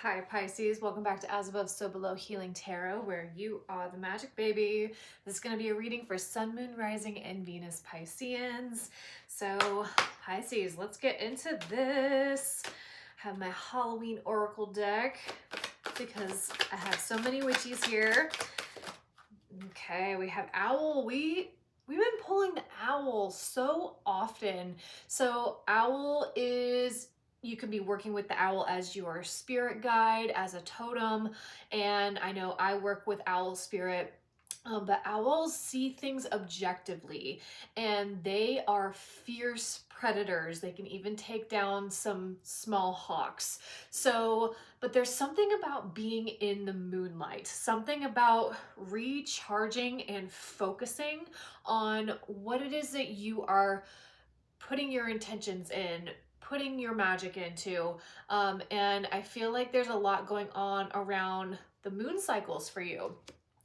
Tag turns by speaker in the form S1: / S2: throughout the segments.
S1: Hi Pisces, welcome back to As Above So Below Healing Tarot, where you are the magic baby. This is going to be a reading for Sun, Moon, Rising, and Venus Pisceans. So Pisces, let's get into this. I have my Halloween Oracle deck because I have so many witches here. Okay, we have Owl. We've been pulling the Owl so often. So Owl is, you can be working with the owl as your spirit guide, as a totem. And I know I work with owl spirit, but owls see things objectively, and they are fierce predators. They can even take down some small hawks. So, but there's something about being in the moonlight, something about recharging and focusing on what it is that you are putting your intentions in, putting your magic into. And I feel like there's a lot going on around the moon cycles for you.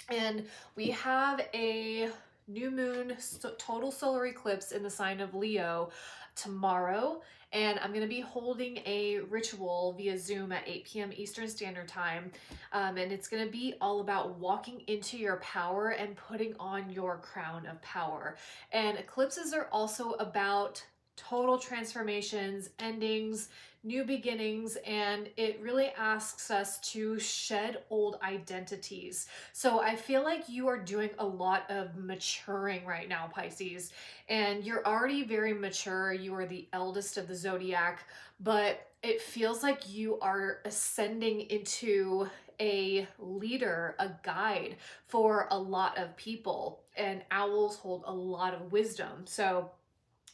S1: And we have a new moon total solar eclipse in the sign of Leo tomorrow. And I'm going to be holding a ritual via Zoom at 8 p.m. Eastern Standard Time. And it's going to be all about walking into your power and putting on your crown of power. And eclipses are also about total transformations, endings, new beginnings, and it really asks us to shed old identities. So I feel like you are doing a lot of maturing right now, Pisces, and you're already very mature. You are the eldest of the zodiac, but it feels like you are ascending into a leader, a guide for a lot of people, and owls hold a lot of wisdom. So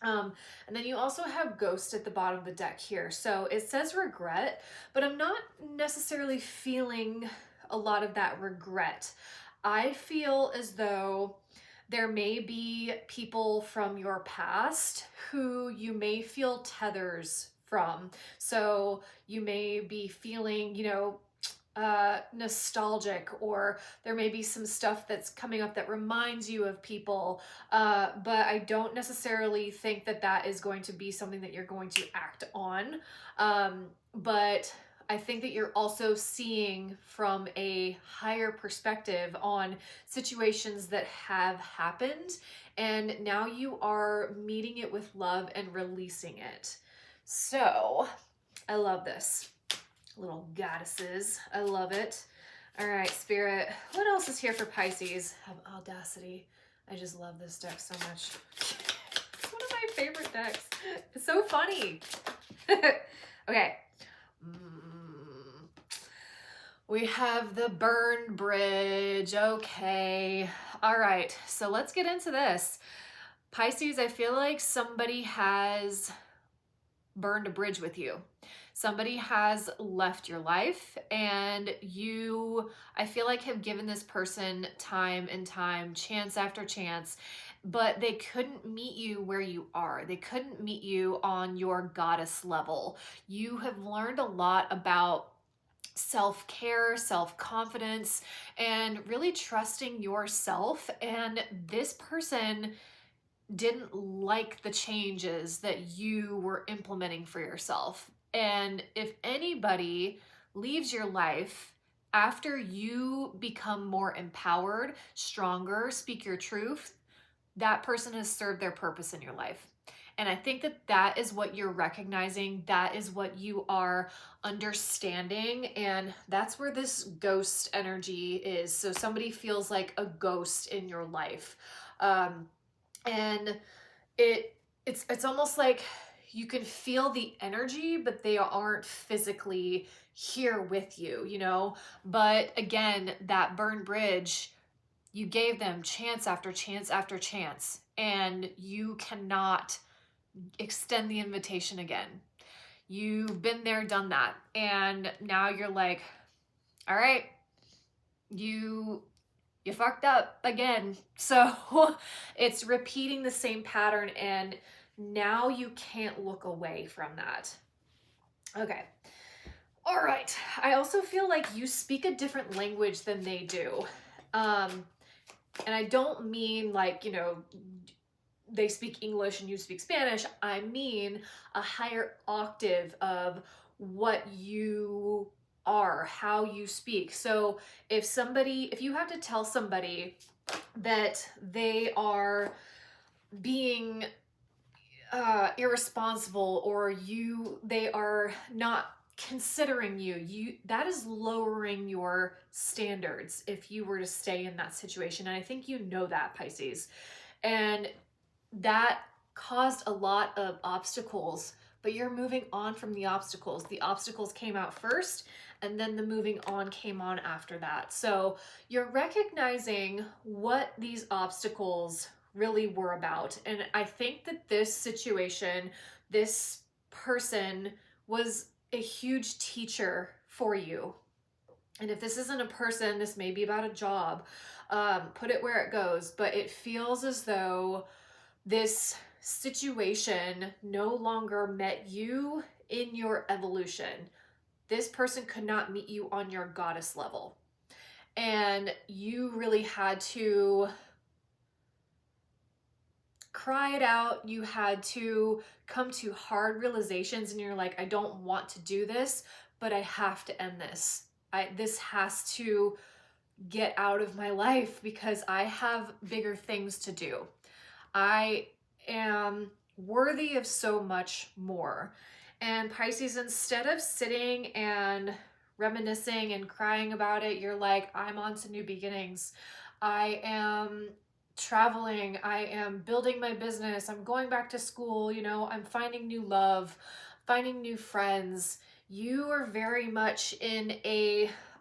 S1: and then you also have Ghost at the bottom of the deck here. So it says regret, but I'm not necessarily feeling a lot of that regret. I feel as though there may be people from your past who you may feel tethers from. So you may be feeling, nostalgic, or there may be some stuff that's coming up that reminds you of people, but I don't necessarily think that that is going to be something that you're going to act on. But I think that you're also seeing from a higher perspective on situations that have happened, and now you are meeting it with love and releasing it. So I love this. Little goddesses. I love it. All right, Spirit. What else is here for Pisces? Have Audacity. I just love this deck so much. It's one of my favorite decks. It's so funny. Okay. We have the Burn Bridge. Okay. All right. So let's get into this. Pisces, I feel like somebody has burned a bridge with you. Somebody has left your life, and you, I feel like, have given this person time and time, chance after chance, but they couldn't meet you where you are. They couldn't meet you on your goddess level. You have learned a lot about self-care, self-confidence, and really trusting yourself. And this person didn't like the changes that you were implementing for yourself. And if anybody leaves your life after you become more empowered, stronger, speak your truth, that person has served their purpose in your life. And I think that that is what you're recognizing. That is what you are understanding. And that's where this ghost energy is. So somebody feels like a ghost in your life. And it's almost like you can feel the energy, but they aren't physically here with you, you know? But again, that burned bridge, you gave them chance after chance after chance, and you cannot extend the invitation again. You've been there, done that, and now you're like, all right, you fucked up again. So it's repeating the same pattern, and now you can't look away from that. Okay. All right. I also feel like you speak a different language than they do. And I don't mean like, they speak English and you speak Spanish. I mean a higher octave of what you are, how you speak. So if you have to tell somebody that they are being irresponsible, or they are not considering you, that is lowering your standards if you were to stay in that situation. And I think you know that, Pisces. And that caused a lot of obstacles, but you're moving on from the obstacles. The obstacles came out first, and then the moving on came on after that. So you're recognizing what these obstacles really were about. And I think that this situation, this person was a huge teacher for you. And if this isn't a person, this may be about a job. Put it where it goes. But it feels as though this situation no longer met you in your evolution. This person could not meet you on your goddess level. And you really had to cry it out. You had to come to hard realizations, and you're like, I don't want to do this, but I have to end this. This has to get out of my life because I have bigger things to do. I am worthy of so much more. And Pisces, instead of sitting and reminiscing and crying about it, you're like, I'm on to new beginnings. I am traveling. I am building my business. I'm going back to school. I'm finding new love, finding new friends. You are very much in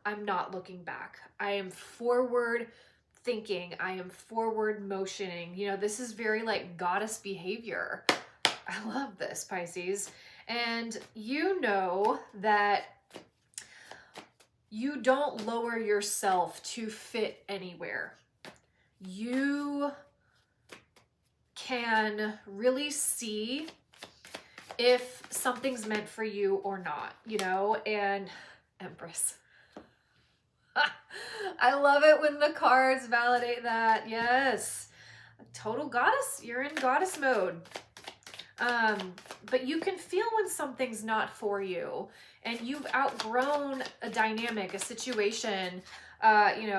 S1: I'm not looking back. I am forward thinking. I am forward motioning. This is very like goddess behavior. I love this, Pisces. And you know that you don't lower yourself to fit anywhere. You can really see if something's meant for you or not, and Empress. I love it when the cards validate that. Yes. Total goddess. You're in goddess mode. But you can feel when something's not for you, and you've outgrown a dynamic, a situation,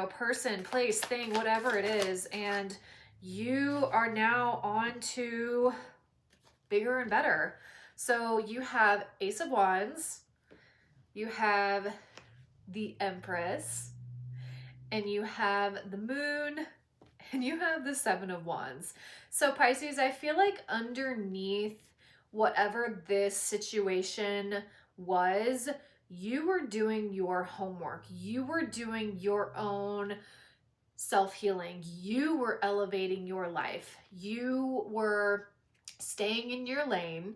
S1: person, place, thing, whatever it is. And you are now on to bigger and better. So you have Ace of Wands, you have the Empress, and you have the Moon, and you have the Seven of Wands. So Pisces, I feel like underneath whatever this situation was, you were doing your homework. You were doing your own self-healing. You were elevating your life. You were staying in your lane,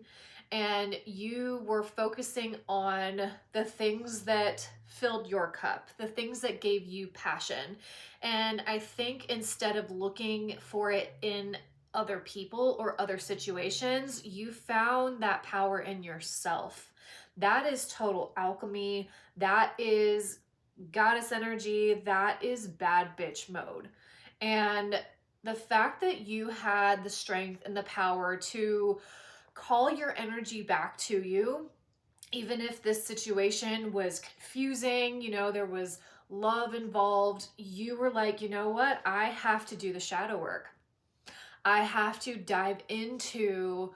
S1: and you were focusing on the things that filled your cup, the things that gave you passion. And I think instead of looking for it in other people or other situations, you found that power in yourself. That is total alchemy. That is goddess energy. That is bad bitch mode. And the fact that you had the strength and the power to call your energy back to you, even if this situation was confusing, there was love involved, you were like, you know what? I have to do the shadow work. I have to dive into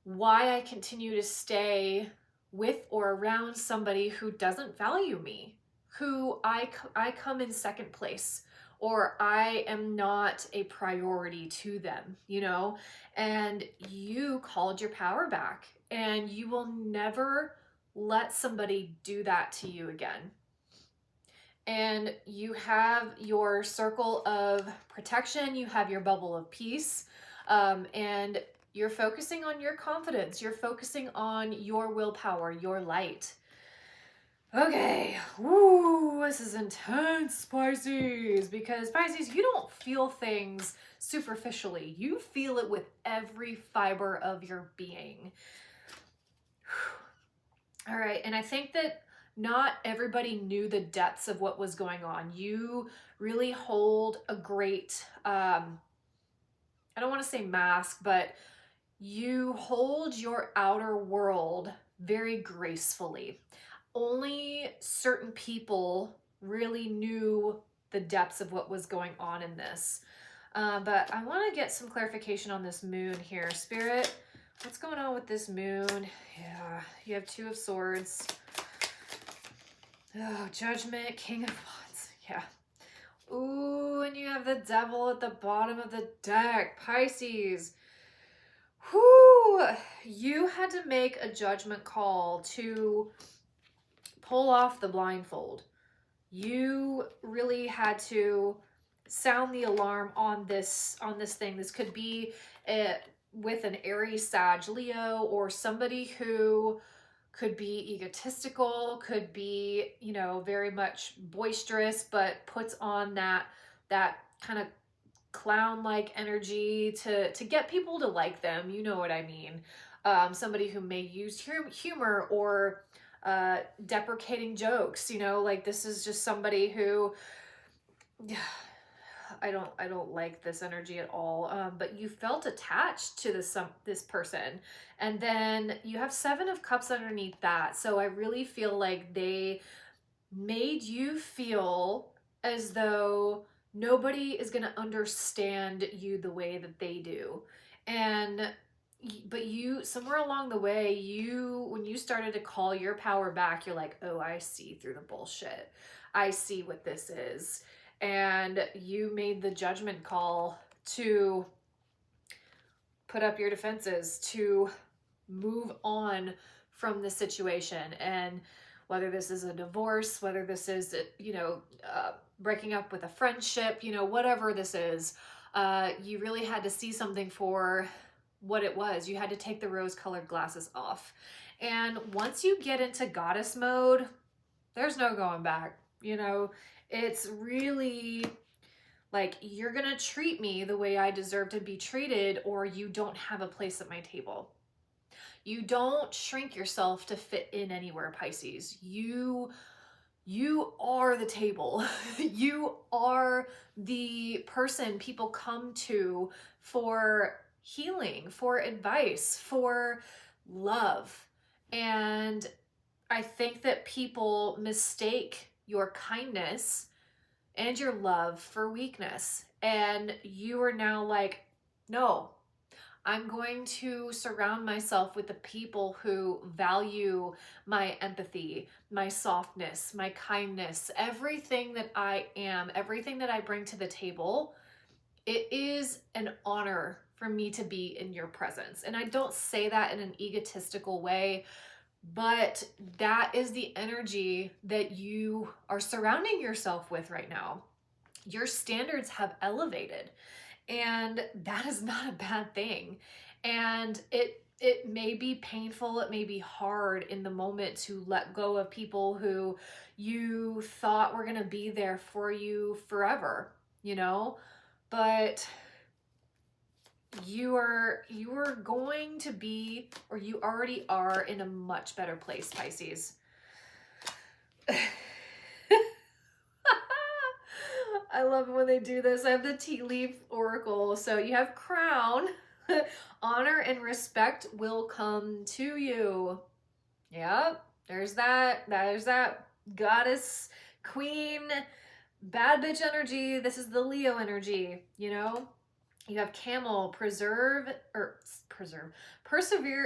S1: why I continue to stay with or around somebody who doesn't value me, who I come in second place, or I am not a priority to them, and you called your power back, and you will never let somebody do that to you again. And you have your circle of protection, you have your bubble of peace, and you're focusing on your confidence, you're focusing on your willpower, your light. Okay, woo, this is intense, Pisces, because Pisces, you don't feel things superficially. You feel it with every fiber of your being. All right, and I think that not everybody knew the depths of what was going on. You really hold a great, I don't want to say mask, but you hold your outer world very gracefully. only certain people really knew the depths of what was going on in this. But I want to get some clarification on this moon here. Spirit, what's going on with this moon? Yeah, you have Two of Swords. Oh, Judgment, King of Wands. Yeah. Ooh, and you have the Devil at the bottom of the deck. Pisces. Whoo! You had to make a judgment call to pull off the blindfold. You really had to sound the alarm on this thing. This could be with an Aries, Sag, Leo, or somebody who could be egotistical, could be, you know, very much boisterous, but puts on that kind of clown-like energy to get people to like them. You know what I mean? Somebody who may use humor or deprecating jokes, you know, like this is just somebody who I don't like this energy at all. But you felt attached to this person, and then you have Seven of Cups underneath that. So I really feel like they made you feel as though nobody is going to understand you the way that they do. But you, somewhere along the way, when you started to call your power back, you're like, oh, I see through the bullshit. I see what this is. And you made the judgment call to put up your defenses, to move on from the situation. And whether this is a divorce, whether this is, you know, breaking up with a friendship, you know, whatever this is, you really had to see something for what it was. You had to take the rose-colored glasses off. And once you get into goddess mode, there's no going back. You know, it's really like, you're gonna treat me the way I deserve to be treated, or you don't have a place at my table. You don't shrink yourself to fit in anywhere, Pisces. You are the table. You are the person people come to for healing, for advice, for love. And I think that people mistake your kindness and your love for weakness. And you are now like, no, I'm going to surround myself with the people who value my empathy, my softness, my kindness, everything that I am, everything that I bring to the table. It is an honor for me to be in your presence. And I don't say that in an egotistical way, but that is the energy that you are surrounding yourself with right now. Your standards have elevated, and that is not a bad thing. And it may be painful, it may be hard in the moment to let go of people who you thought were going to be there for you forever, you know, but you are going to be, or you already are, in a much better place, Pisces. I love when they do this. I have the tea leaf oracle. So you have Crown. Honor and respect will come to you. Yep. There's that goddess, queen, bad bitch energy. This is the Leo energy, you know? You have Camel, persevere,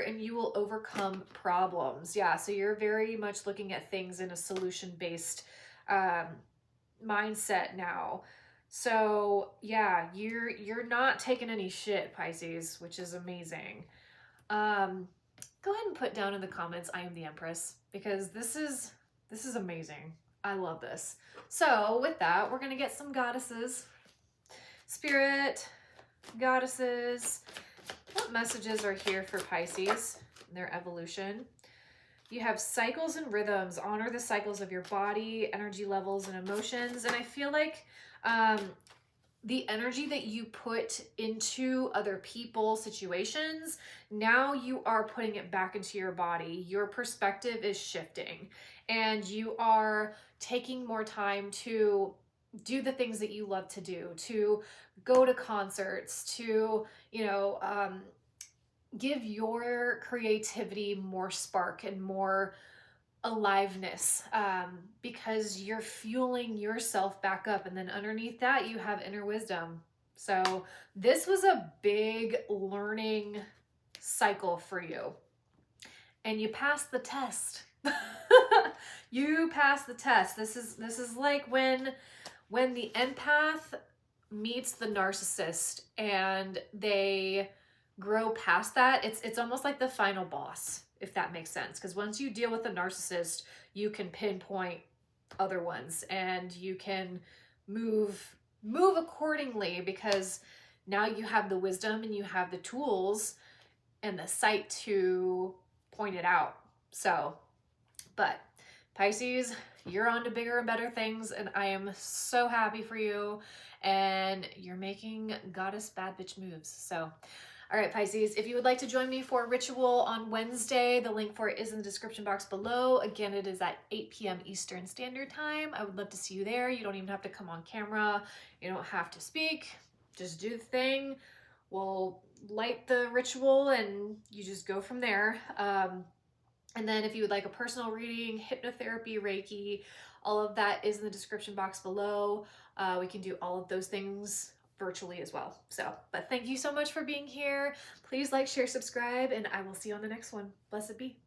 S1: and you will overcome problems. Yeah, so you're very much looking at things in a solution-based mindset now. So yeah, you're not taking any shit, Pisces, which is amazing. Go ahead and put down in the comments, I am the Empress, because this is amazing. I love this. So with that, we're gonna get some goddesses. Spirit, goddesses, what messages are here for Pisces in their evolution? You have cycles and rhythms. Honor the cycles of your body, energy levels, and emotions. And I feel like the energy that you put into other people, situations, now you are putting it back into your body. Your perspective is shifting, and you are taking more time to do the things that you love to do, to go to concerts, to, you know, give your creativity more spark and more aliveness, because you're fueling yourself back up. And then underneath that, you have inner wisdom. So this was a big learning cycle for you. And you passed the test. You passed the test. This is like when the empath meets the narcissist and they grow past that, it's almost like the final boss, if that makes sense. Because once you deal with the narcissist, you can pinpoint other ones and you can move accordingly, because now you have the wisdom and you have the tools and the sight to point it out. So, but Pisces, you're on to bigger and better things, and I am so happy for you, and you're making goddess bad bitch moves. So, all right, Pisces, if you would like to join me for a ritual on Wednesday, the link for it is in the description box below. Again, it is at 8 p.m. Eastern Standard Time. I would love to see you there. You don't even have to come on camera. You don't have to speak. Just do the thing. We'll light the ritual and you just go from there. And then if you would like a personal reading, hypnotherapy, Reiki, all of that is in the description box below. We can do all of those things virtually as well. So, but thank you so much for being here. Please like, share, subscribe, and I will see you on the next one. Blessed be.